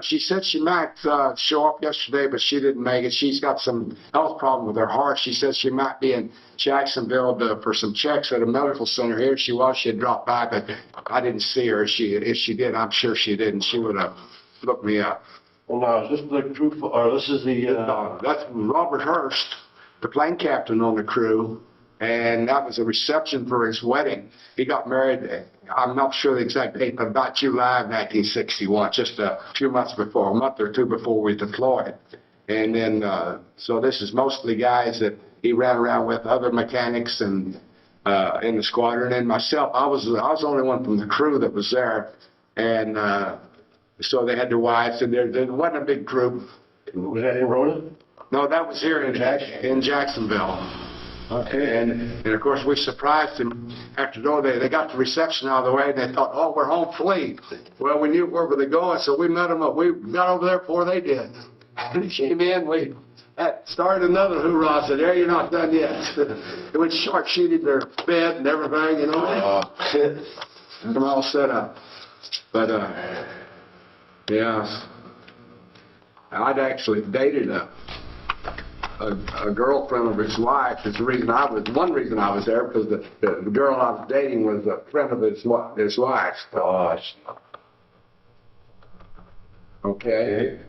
She said she might show up yesterday, but she didn't make it. She's got some health problem with her heart. She says she might be in Jacksonville for some checks at a medical center here. She was. She had dropped by, but I didn't see her. If she did, I'm sure she didn't. She would have looked me up. Well, no, is this the crew, or this is the, That's Robert Hurst, the plane captain on the crew, and that was a reception for his wedding. He got married, I'm not sure the exact date, but about July of 1961, just a few months before, a month or two before we deployed. And then, so this is mostly guys that he ran around with, other mechanics and in the squadron. And myself, I was the only one from the crew that was there. And so they had their wives, and there wasn't a big group. was that in Rona? No, that was here in Jacksonville. Okay. And of course, we surprised them after they got the reception out of the way, and they thought, oh, we're home fleet. Well, we knew where they were going, so we met them up. We got over there before they did. And they came in, we started another hoorah. I said, there, you're not done yet. It went short-sheeted their bed and everything, you know. They're all set up. But, yeah, I'd actually dated a girlfriend of his wife. One reason I was there, because the girl I was dating was a friend of his wife. Gosh. Okay.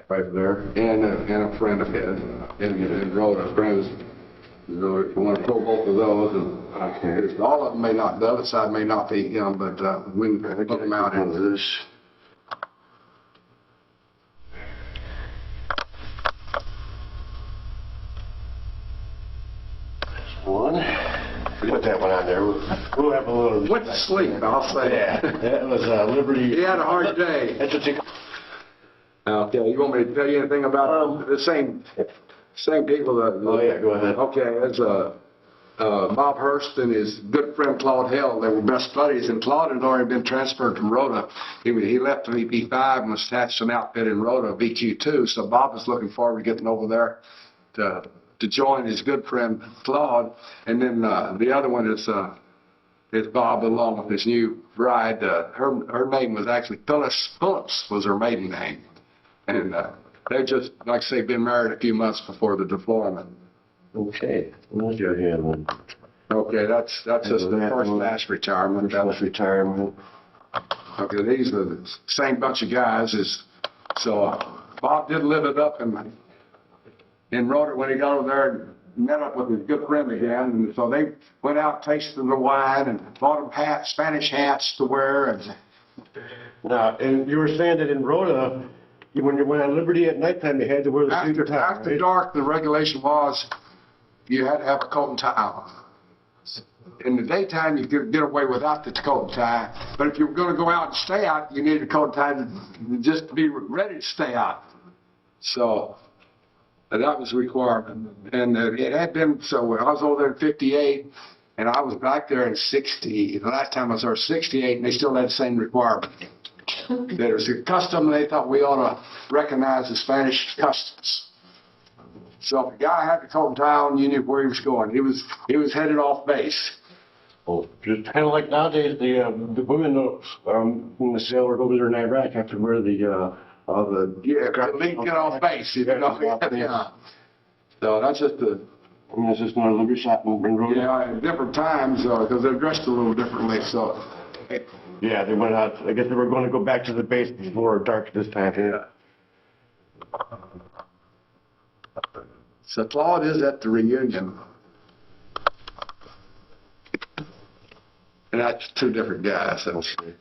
Right there. And a friend of his. And wrote a friend. You know, if you want to pull both of those, and all of them may not, the other side may not be him, but we can put them out into this. One. Put that one on there. We'll have a little. Went to sleep, I'll say. Yeah, that was Liberty. He had a hard day. That's what you. Okay, you want me to tell you anything about the same people that? Oh yeah, go ahead. Okay, there's Bob Hurst and his good friend Claude Hill. They were best buddies, and Claude had already been transferred from Rota. He left VP5 and was attached to an outfit in Rota, VQ2. So Bob was looking forward to getting over there to join his good friend Claude. And then the other one is Bob, along with his new bride. Her name was actually Phyllis. Phillips was her maiden name. And they just, like I say, been married a few months before the deployment. Okay. What's your hand one? Okay, that's just the first mass retirement. First retirement. Okay, these are the same bunch of guys. So Bob did live it up in Rota when he got over there and met up with his good friend again. And so they went out tasting the wine and bought them Spanish hats to wear. And Now, and you were saying that in Rota, when you went on Liberty at nighttime, they had to wear the suit and tie. After dark, the regulation was you had to have a coat and tie on. In the daytime, you could get away without the coat and tie, but if you were going to go out and stay out, you needed a coat and tie just to be ready to stay out. So that was a requirement, and it had been. So I was over there in '58, and I was back there in '60. The last time I was there, '68, and they still had the same requirement. There was a custom they thought we ought to recognize the Spanish customs. So if a guy had the coat and tie on, you knew where he was going. He was headed off base. Well, just kind of like nowadays, the women when the sailors over there in Iraq have to wear the get off base. You know? Yeah. So that's just the. I mean, it's just not a Liberty shop in Rota. Yeah, at different times because they're dressed a little differently. So. Yeah, they went out. I guess they were going to go back to the base before dark this time. Yeah. So Claude is at the reunion. And that's two different guys. Okay.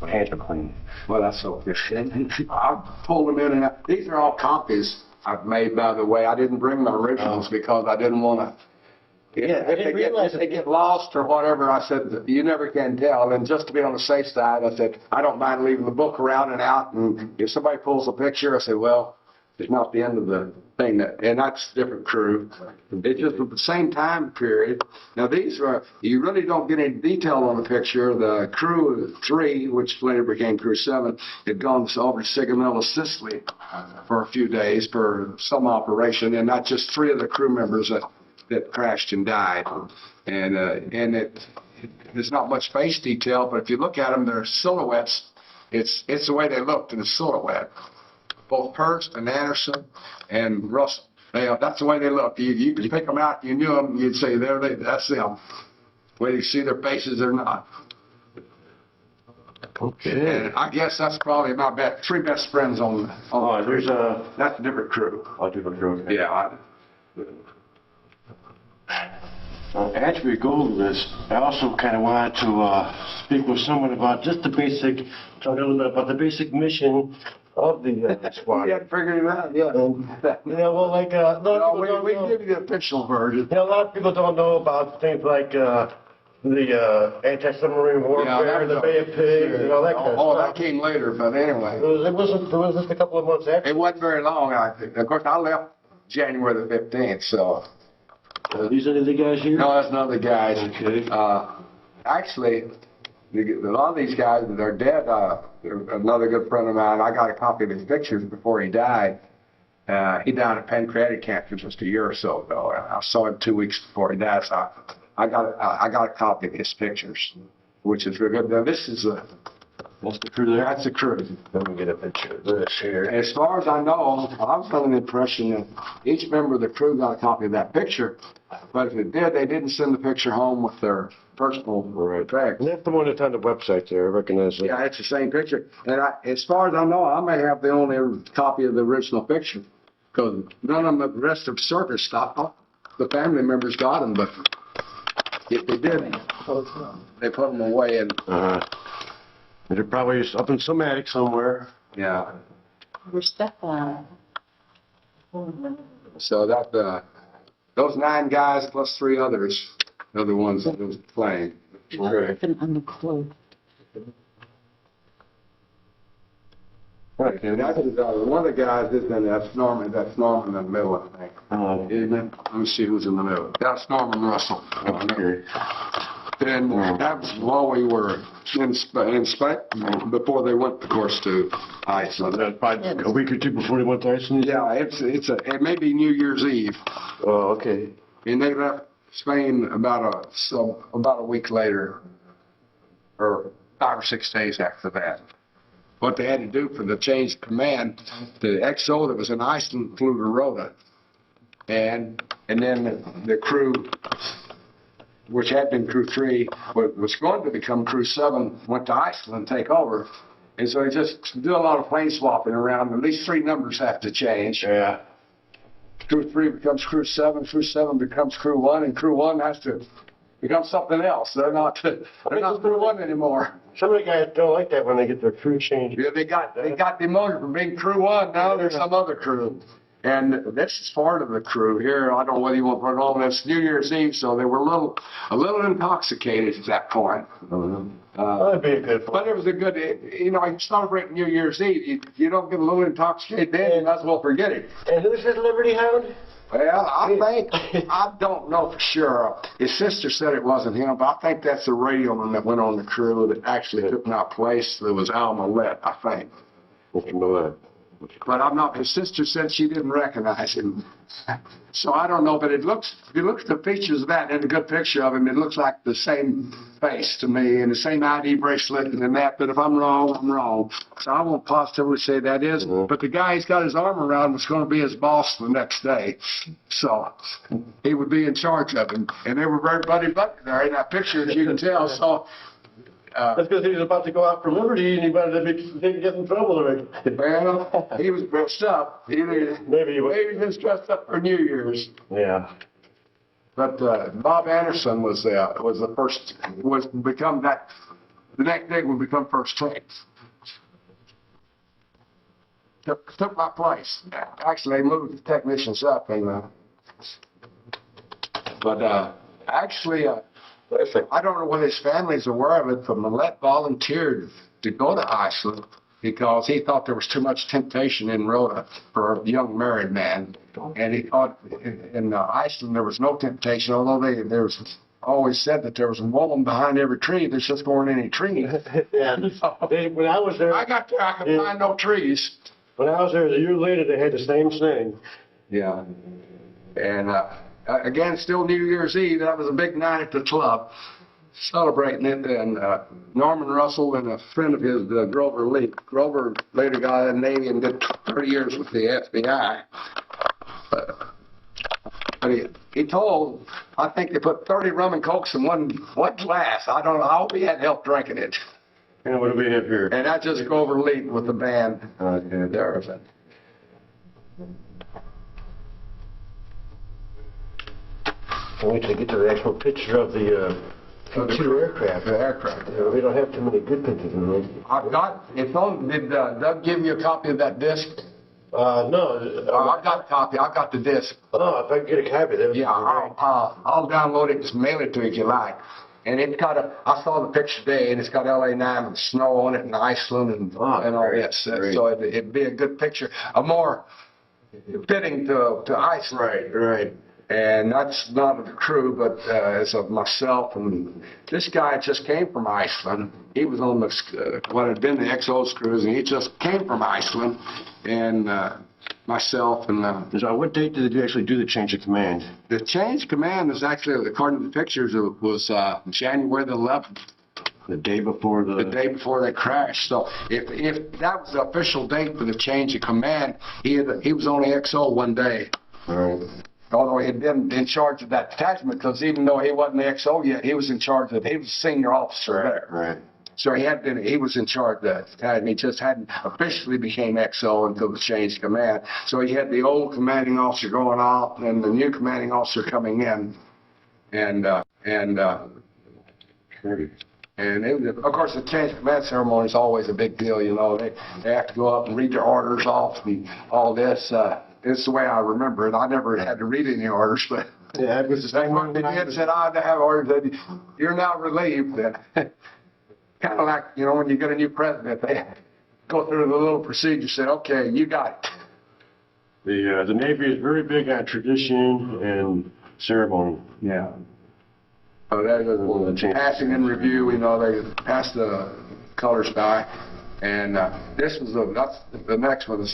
My hands are clean. Well, that's okay. I pulled them in, and these are all copies I've made, by the way. I didn't bring my originals because I didn't want to. Yeah, if they get lost or whatever, I said, you never can tell. And just to be on the safe side, I said, I don't mind leaving the book around and out. And if somebody pulls a picture, I say, well, it's not the end of the thing. And that's a different crew. It's just at the same time period. Now, these are, you really don't get any detail on the picture. The crew 3, which later became crew 7, had gone over to Sigonella, Sicily for a few days for some operation. And not just 3 of the crew members that crashed and died. And there's not much face detail, but if you look at them, they're silhouettes. It's the way they looked in the silhouette. Both Hurst and Anderson and Russell. That's the way they look. You could pick them out. You knew them. You'd say, that's them. Whether you see their faces or not. Okay. And I guess that's probably my three best friends on the There's that's a different crew. a different crew. Yeah. As we go to this, I also kind of wanted to speak with someone about just the basic, talk a little bit about the basic mission of the squad. You had figured it out, yeah. Well, like, a lot of people don't We know. give you the official version. A lot of people don't know about things like the anti-submarine warfare, the Bay of Pigs, and all that kind of Oh, stuff. that came later, but anyway. It was just a couple of months after. It wasn't very long, I think. Of course, I left January the 15th, so. These are the guys here? No, that's not the guys. Okay. Actually, a lot of these guys, they're dead. Another good friend of mine, I got a copy of his pictures before he died. He died of pancreatic cancer just a year or so ago. I saw him 2 weeks before he died, so I got a copy of his pictures, which is really good. Now, this is That's the crew there? that's the crew. Let me get a picture of this here. As far as I know, I was under the impression that each member of the crew got a copy of that picture, but if it did, they didn't send the picture home with their personal tags. And that's the one that's on the website there, I recognize it. Yeah, it's the same picture. And as far as I know, I may have the only copy of the original picture, because none of the rest of circus stuff, the family members got them, but if they didn't, they put them away and, They're probably up in some attic somewhere. yeah. Where's Stefan? So that, those 9 guys plus 3 others are the ones that was playing. Looking on the clothes. And that's, one of the guys is in, that's Norman in the middle, I think. Isn't it? Let me see who's in the middle. That's Norman Russell. Okay. And that was while we were in Spain, before they went, of course, to Iceland. That's probably a week or two before they went to Iceland? Yeah, it may be New Year's Eve. Oh, okay. And they left Spain about a week later, or 5 or 6 days after that. What they had to do for the change of command, the XO that was in Iceland flew to Rota. And then the crew, which had been crew 3, was going to become crew 7, went to Iceland to take over. And so they just do a lot of plane swapping around. At least 3 numbers have to change. Yeah. Crew 3 becomes crew 7 becomes crew 1, and crew 1 has to become something else. They're not crew 1 anymore. Some of the guys don't like that when they get their crew changed. Yeah, they got demoted from being crew 1. Now there's some other crew. And this is part of the crew here. I don't know whether you want to put it on. It's New Year's Eve, so they were a little intoxicated at that point. That'd be a good But it was a good, you celebrate New Year's Eve. You don't get a little intoxicated then, you might as well forget it. And who's his Liberty Hound? Well, I don't know for sure. His sister said it wasn't him, but I think that's the radioman that went on the crew that actually took my place. That was Al Millette, I think. Mr. Millett. But I'm not, his sister said she didn't recognize him. So I don't know, but if you look at the features of that and a good picture of him, it looks like the same face to me and the same ID bracelet and that, but if I'm wrong, I'm wrong. So I won't positively say that is, but the guy he's got his arm around was going to be his boss the next day. So he would be in charge of him. And they were very buddy-buddy there in that picture, as you can tell. So That's because he was about to go out for liberty and he wanted to get in trouble already. well, he was dressed up. Maybe he was. Maybe he was dressed up for New Year's. Yeah. But Bob Anderson was the first, the next day would become first take. Took my place. Actually, they moved the technicians up, and actually, I don't know whether his family's aware of it, but Millette volunteered to go to Iceland because he thought there was too much temptation in Rota for a young married man. And he thought in Iceland there was no temptation, although there was always said that there was a woman behind every tree. There's just weren't any trees. Yeah. When I was there, I got there, I could find no trees. when I was there a year later, they had the same thing. Yeah. And Again, still New Year's Eve. That was a big night at the club, celebrating it. And Norman Russell and a friend of his, Grover Lee. Grover later got in the Navy and did 30 years with the FBI. But he told, I think they put 30 rum and cokes in one glass. I don't know. I hope he had help drinking it. And what do we have here? And that's just Grover Lee with the band. Okay. There is it. Can we get to the actual picture of the two aircraft? The aircraft. We don't have too many good pictures in there. I've got, it's on, did Doug give you a copy of that disc? No. I've got a copy. I've got the disc. Oh, if I can get a copy, that would be Yeah, great. I'll download it and just mail it to you if you like. And it's got I saw the picture today, and it's got LA 9 and snow on it and Iceland and all great, this. great. So it'd be a good picture, a more fitting to Iceland. Right. And that's not of the crew, but as of myself. And this guy just came from Iceland. He was on what had been the XO's cruise, and he just came from Iceland. And myself and So what date did you actually do the change of command? the change of command is actually, according to the pictures, it was January the 11th, The day before the day before they crashed. So if that was the official date for the change of command, he was on the XO one day. All right. Although he had been in charge of that detachment, because even though he wasn't the XO yet, he was in charge of it. He was a senior officer there. Right. So he was in charge of that detachment. He just hadn't officially became XO until the change of command. So he had the old commanding officer going off and the new commanding officer coming in. And of course, the change of command ceremony is always a big deal. You know, they have to go up and read their orders off and all this. It's the way I remember it. I never had to read any orders, but Yeah, it was the same one. they did said I had to have orders. You're now relieved. Kind of like, you know, when you get a new president, they go through the little procedure. Say, okay, you got it. The Navy is very big on tradition and ceremony. Yeah. So that is passing in review. You know, they passed the colors by, and this was the next one is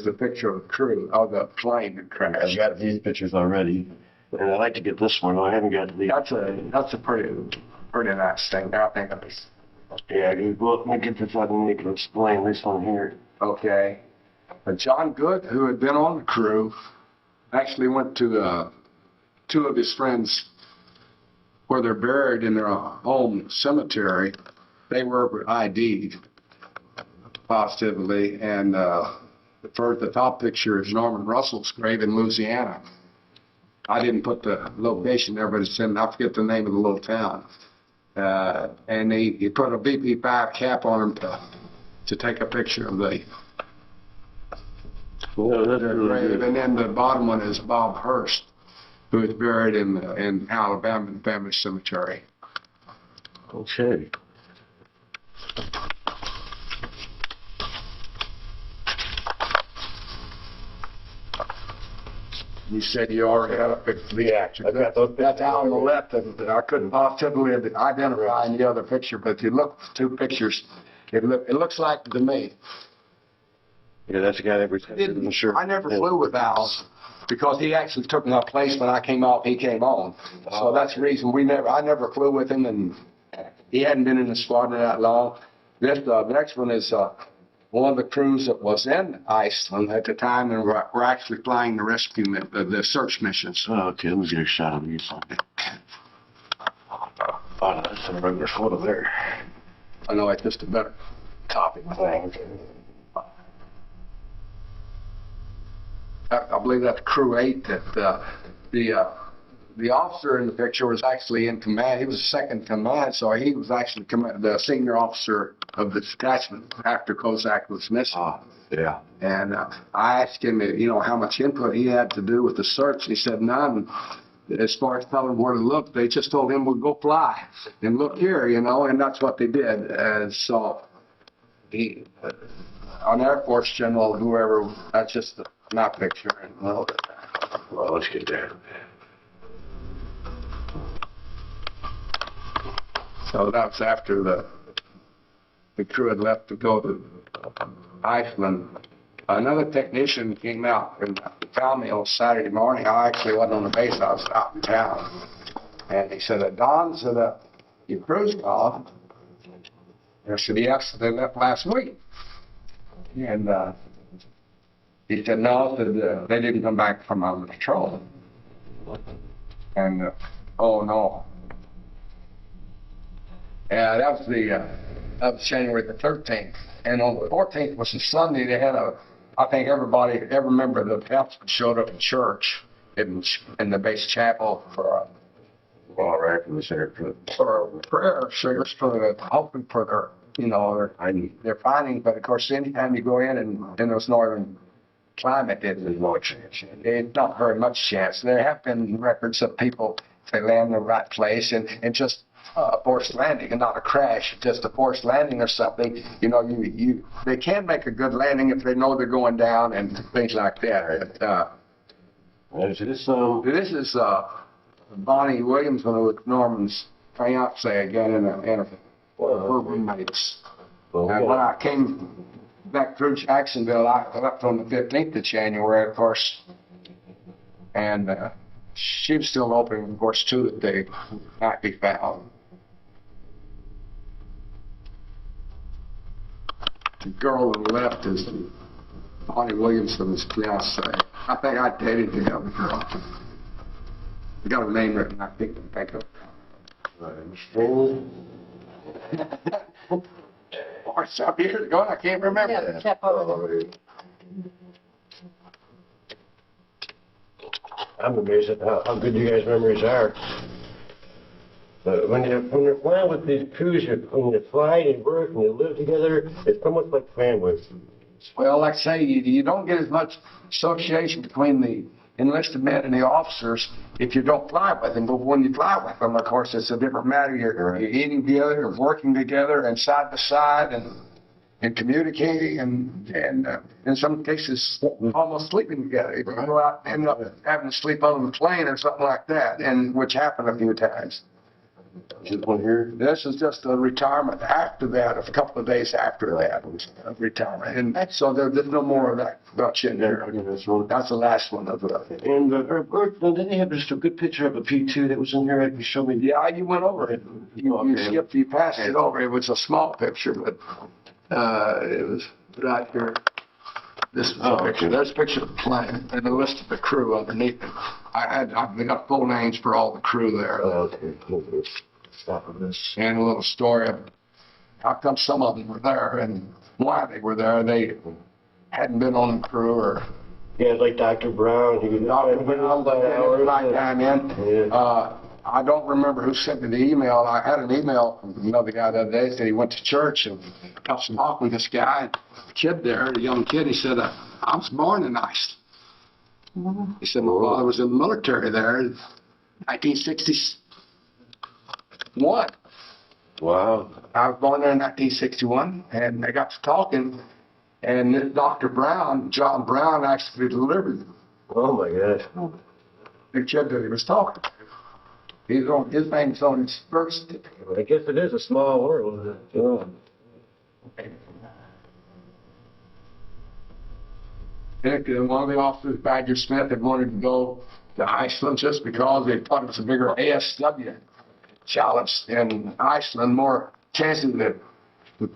the picture of the crew of the plane that crashed. I've got these pictures already, and I'd like to get this one. I haven't got the. That's a pretty nice thing. I think of it. Yeah, let me get this one and you can explain this one here. Okay. John Good, who had been on the crew, actually went to two of his friends where they're buried in their home cemetery. They were ID'd positively, and the top picture is Norman Russell's grave in Louisiana. I didn't put the location there, but it's in, I forget the name of the little town. And he put a BP-5 cap on him to take a picture of the grave. And then the bottom one is Bob Hurst, who is buried in Alabama in Family Cemetery. Okay. You said you already had a picture of the action. I've got those That's out on the left, and I couldn't possibly identify any other picture, but if you look at the two pictures, it looks like to me. Yeah, that's the guy that was. I never flew with Al because he actually took my place when I came off. He came on, so that's the reason I never flew with him, and he hadn't been in the squadron that long. The next one is one of the crews that was in Iceland at the time, and we're actually flying the rescue, the search missions. Oh, okay, let me get a shot of these. Oh, that's a regular photo there. I know it's just a better copy. I believe that's crew 8 that the officer in the picture was actually in command. He was second in command, so he was actually the senior officer of the detachment after Kozak was missing. Yeah. And I asked him, you know, how much input he had to do with the search. He said none. As far as telling him where to look, they just told him, well, go fly and look here, you know, and that's what they did. And so an Air Force general, whoever, that's just my picture. And Well, let's get there. So that was after the crew had left to go to Iceland. Another technician came out and found me on Saturday morning. I actually wasn't on the base. I was out in town. And he said, Don, said, your crew's called. I said, yes, they left last week. And he said, no, said, they didn't come back from on the patrol. And, oh, no. Yeah, that was January the 13th. And on the 14th was a Sunday. They had I think every member of the Phelps showed up at church in the base chapel for a prayer service hoping for their findings. But of course, anytime you go in this northern climate, there's no chance. There's not very much chance. There have been records of people, if they land in the right place and just a forced landing and not a crash, just a forced landing or something. They can make a good landing if they know they're going down and things like that. But, this is Bonnie Williams, one of Norman's fiance again, and her roommates. And when I came back through Jacksonville, I left on the 15th of January, of course, and she was still hoping, of course, too, that they might be found. The girl on the left is Bonnie Williamson's fiance. I think I dated the other girl. I got her name written. I think of it. Boy, some years ago, I can't remember. Yeah, kept over. I'm amazed at how good you guys' memories are. But when you're flying with these crews, when you fly and you work and you live together, it's almost like family. Well, like I say, you don't get as much association between the enlisted men and the officers if you don't fly with them. But when you fly with them, of course, it's a different matter. You're eating together, you're working together, and side by side, and communicating, and in some cases, almost sleeping together. You go out and end up having to sleep on the plane or something like that, and which happened a few times. This one here? This is just a retirement after that, a couple of days after that was a retirement. And so there's no more of that much in there. That's the last one of it. And didn't they have just a good picture of a P2 that was in here? You showed me. Yeah, you went over it. You passed it over. It was a small picture, but it was right here. This is a picture. There's a picture of the plane and a list of the crew underneath it. I got full names for all the crew there. Okay. Stop with this. And a little story of how come some of them were there and why they were there. They hadn't been on the crew or. Yeah, like Dr. Brown. He was not time in. I don't remember who sent me the email. I had an email from another guy the other day that said he went to church and got some talk with this guy. The kid there, the young kid, he said, I was born in Iceland. He said, my father was in the military there in 1961. Wow. I was born there in 1961, and they got to talking, and this Dr. Brown, John Brown, actually delivered him. Oh, my gosh. The kid that he was talking to. His name's on his birth certificate. I guess it is a small world. One of the officers, Badger Smith, had wanted to go to Iceland just because they thought it was a bigger ASW challenge in Iceland, more chances to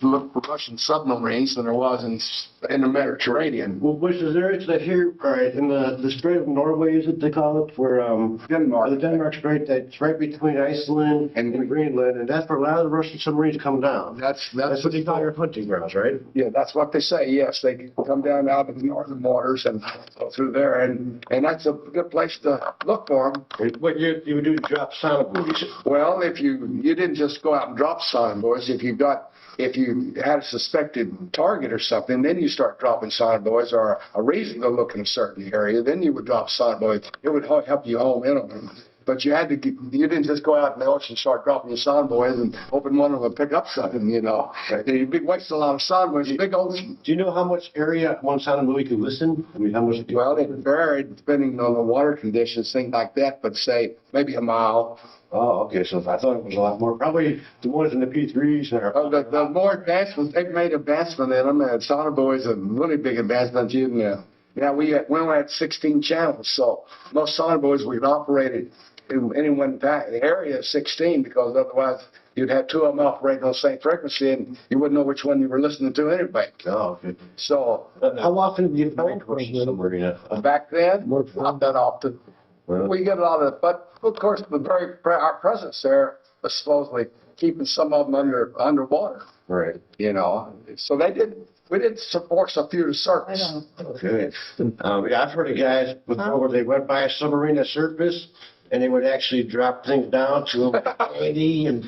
look for Russian submarines than there was in the Mediterranean. Well, Bush, is there here, all right, in the Strait of Norway, is it they call it, where Denmark. The Denmark Strait, that's right between Iceland and Greenland, and that's where a lot of the Russian submarines come down. That's what they call your hunting grounds, right? Yeah, that's what they say. Yes, they come down out of the northern waters and go through there, and that's a good place to look for them. What you would do to drop sonic buoys? Well, if you didn't just go out and drop sonic buoys, if you had a suspected target or something, then you start dropping sonobuoys or a reason to look in a certain area, then you would drop sonobuoys. It would help you home in on them. But you didn't just go out in the ocean and start dropping your sonobuoys and hoping one of them would pick up something, You'd be wasting a lot of sonobuoys. Big ocean. Do you know how much area one sonobuoy can listen? I mean, how much? Well, it varied depending on the water conditions, things like that, but say maybe a mile. Oh, okay, so I thought it was a lot more. Probably the ones in the P3s are. The more advanced ones, they've made advancement in them, and sonobuoys are really big advancements. Now, we only had 16 channels, so most sonarboards we've operated in any one area of 16, because otherwise you'd have two of them operating on the same frequency and you wouldn't know which one you were listening to anyway. Oh, okay. So How often do you find commercial submarine? back then, not that often. Well, We get a lot of, but of course, our presence there was supposedly keeping some of them underwater, right. you know. So we did force a few to surface. Okay. Yeah, I've heard of guys before where they went by a submarine at surface and they would actually drop things down to candy and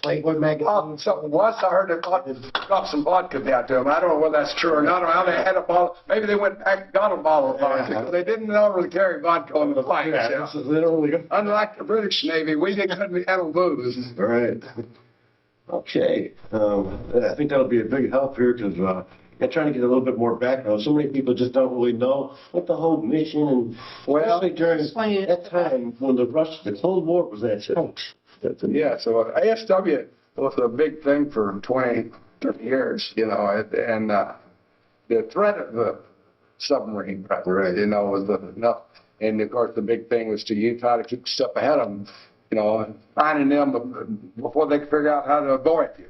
Playboy magazine. Something once I heard they dropped some vodka down to them. I don't know whether that's true or not, or how they had a bottle. Maybe they went back and got a bottle of vodka. Yeah. They didn't normally carry vodka on the flight. Yeah, this is literally. Unlike the British Navy, we couldn't handle booze. Right. Okay. I think that'll be a big help here because I'm trying to get a little bit more background. So many people just don't really know what the whole mission and especially during that time when the Cold War was at its height. Yeah, so ASW was a big thing for 20, 30 years, you know, and the threat of the submarine, right, you know, was enough. And of course, the big thing was you try to keep a step ahead of them, you know, and finding them before they could figure out how to avoid you.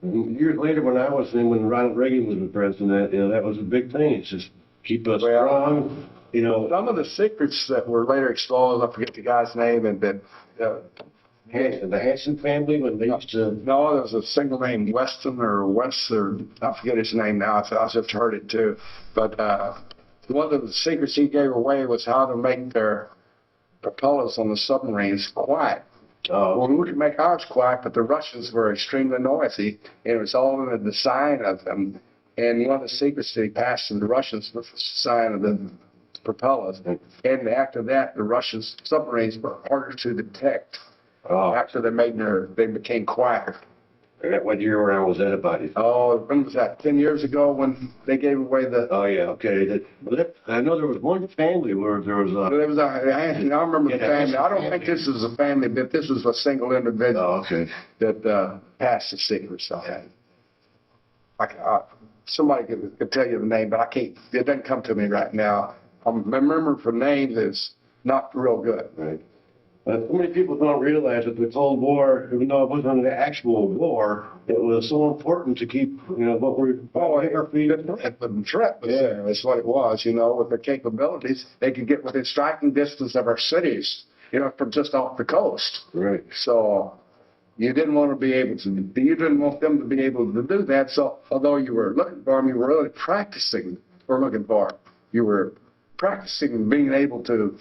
Years later, when Ronald Reagan was the president, you know, that was a big thing. It's just keep us strong, you know. Some of the secrets that were later exposed, I forget the guy's name, and that The Hanson family, when they used to. no, there was a single named Weston or West, or I forget his name now. I just heard it too. But one of the secrets he gave away was how to make their propellers on the submarines quiet. Well, we could make ours quiet, but the Russians were extremely noisy, and it was all in the design of them. And one of the secrets that he passed to the Russians was the design of the propellers. And after that, the Russian submarines were harder to detect. After they became quieter. What year around was that about? Oh, when was that? 10 years ago when they gave away the. Oh yeah, okay. I know there was one family where there was a. There was I remember the family. I don't think this was a family, but this was a single individual. Oh, okay. That passed the secret. So somebody could tell you the name, but I can't. It doesn't come to me right now. I'm remembering for names is not real good. Right. So many people don't realize that the Cold War, even though it wasn't an actual war, it was so important to keep, you know, what we're. Our feet. The threat was there. That's what it was. You know, with their capabilities, they could get within striking distance of our cities. You know, from just off the coast. Right. So you didn't want to be able to. You didn't want them to be able to do that. So although you were looking for them, you were really practicing for looking for them. You were practicing being able to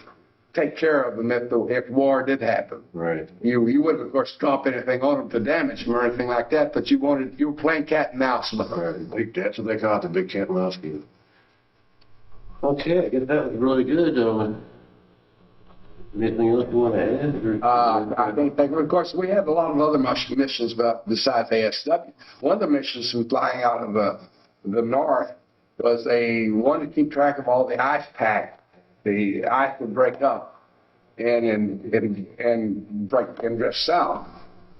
take care of them if war did happen. Right. You wouldn't, of course, drop anything on them to damage them or anything like that, but you were playing cat and mouse with them. Right. That's what they call it, the big cat and mouse game. Okay, I guess that was really good. Anything else you want to add? I don't think, of course, we had a lot of other missions besides ASW. One of the missions was flying out of the north was one to keep track of all the ice pack. The ice would break up and drift south,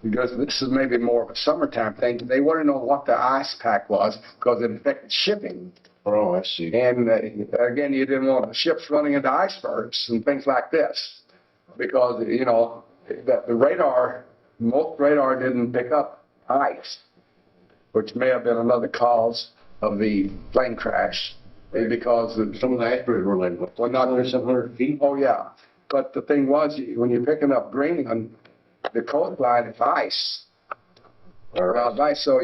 because this is maybe more of a summertime thing. They want to know what the ice pack was because it affected shipping. Oh, I see. And again, you didn't want the ships running into icebergs and things like this, because you know that most radar didn't pick up ice, which may have been another cause of the plane crash. Because Some of the icebergs were like, what, 500, 700 feet? Oh, yeah. But the thing was, when you're picking up Greenland, the coastline is ice. Around ice. So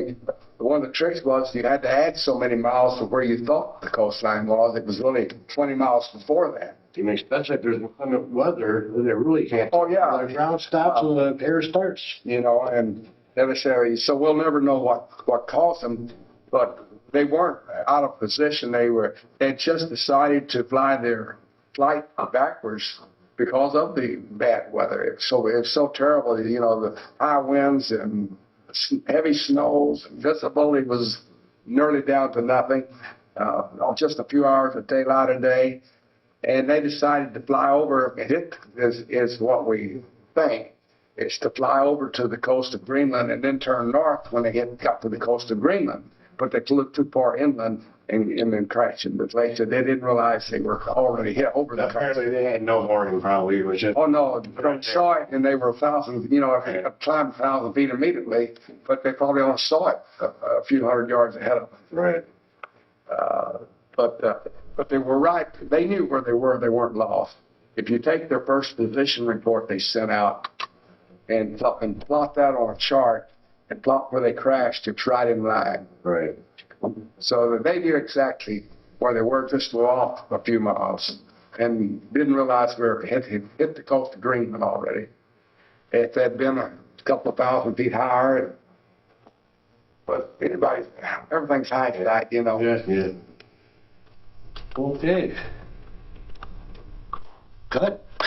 one of the tricks was you had to add so many miles to where you thought the coastline was. It was really 20 miles before that. I mean, especially if there's inclement weather, they really can't. Oh, yeah. The ground stops and the air starts. You know, and necessarily, so we'll never know what caused them, but they weren't out of position. They just decided to fly their flight backwards because of the bad weather. It was so terrible. You know, the high winds and heavy snows. Visibility was nearly down to nothing. Just a few hours of daylight a day, and they decided to fly over. It is what we think. It's to fly over to the coast of Greenland and then turn north when they got to the coast of Greenland. But they flew too far inland and then crashing. But they said they didn't realize they were already hit over the coast. Apparently they had no warning probably, it was just. Oh, no, they saw it and they were thousands, you know, if they climbed 1,000 feet immediately, but they probably only saw it a few hundred yards ahead of them. Right. But they were right. They knew where they were. They weren't lost. If you take their first position report they sent out and plot that on a chart and plot where they crashed, it's right in line. Right. So that they knew exactly where they were, just off a few miles, and didn't realize we were hit the coast of Greenland already. If they'd been a couple of thousand feet higher, but everything's high tonight, you know. Yeah, yeah. Okay. Cut.